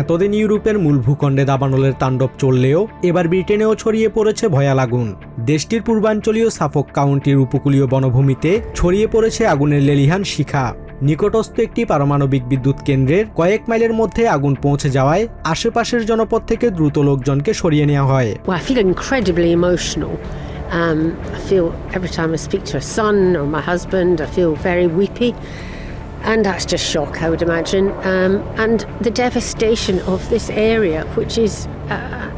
এতদিন ইউরোপের মূল ভূখণ্ডে দাবানলের তাণ্ডব চললেও এবার ব্রিটেনেও ছড়িয়ে পড়েছে ভয়াল আগুন। দেশটির পূর্বাঞ্চলীয় সাফক কাউন্টির উপকূলীয় বনভূমিতে ছড়িয়ে পড়েছে আগুনের লেলিহান শিখা। নিকটস্থ একটি পারমাণবিক বিদ্যুৎ কেন্দ্রের কয়েক মাইলের মধ্যে আগুন পৌঁছে যাওয়ায় আশেপাশের জনপদ থেকে দ্রুত লোকজনকে সরিয়ে নেওয়া হয়। I feel incredibly emotional. I feel every time I speak to a son or my husband, I feel very weepy. And that's just shock, I would imagine. And the devastation of this area, which is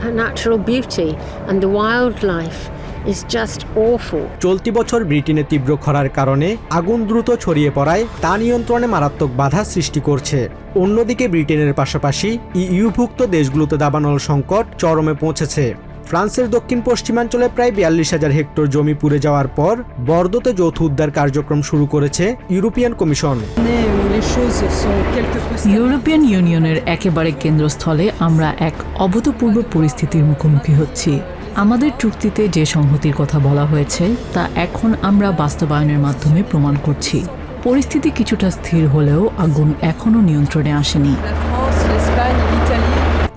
a natural beauty, and the wildlife is just awful. চলতি বছর ব্রিটেনে তীব্র খরার কারণে আগুন দ্রুত ছড়িয়ে পড়ায় তা নিয়ন্ত্রণে মারাত্মক বাধা সৃষ্টি করছে। অন্যদিকে ব্রিটেনের পাশাপাশি ইউভুক্ত দেশগুলোতে দাবানল সংকট চরমে পৌঁছেছে। ফ্রান্সের দক্ষিণ পশ্চিমাঞ্চলে প্রায় ৪২,০০০ হেক্টর জমি পুড়ে যাওয়ার পর বর্দোতে যৌথ উদ্ধার কার্যক্রম শুরু করেছে ইউরোপিয়ান কমিশন। ইউরোপিয়ান ইউনিয়নের একেবারে কেন্দ্রস্থলে আমরা এক অভূতপূর্ব পরিস্থিতির মুখোমুখি হচ্ছি। আমাদের চুক্তিতে যে সংহতির কথা বলা হয়েছে তা এখন আমরা বাস্তবায়নের মাধ্যমে প্রমাণ করছি। পরিস্থিতি কিছুটা স্থির হলেও আগুন এখনও নিয়ন্ত্রণে আসেনি।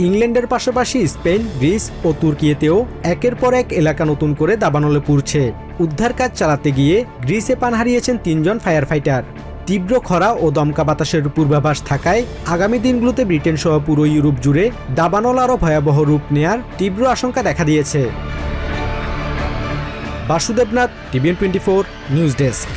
ইংল্যান্ডের পাশাপাশি স্পেন, গ্রিস ও তুর্কিয়েতেও একের পর এক এলাকা নতুন করে দাবানলে পুড়ছে। উদ্ধার কাজ চালাতে গিয়ে গ্রিসে প্রাণ হারিয়েছেন ৩ জন ফায়ার ফাইটার। তীব্র খরা ও দমকা বাতাসের পূর্বাভাস থাকায় আগামী দিনগুলোতে ব্রিটেন সহ পুরো ইউরোপ জুড়ে দাবানল আরও ভয়াবহ রূপ নেয়ার তীব্র আশঙ্কা দেখা দিয়েছে। Basudebnath, TVN24 news desk.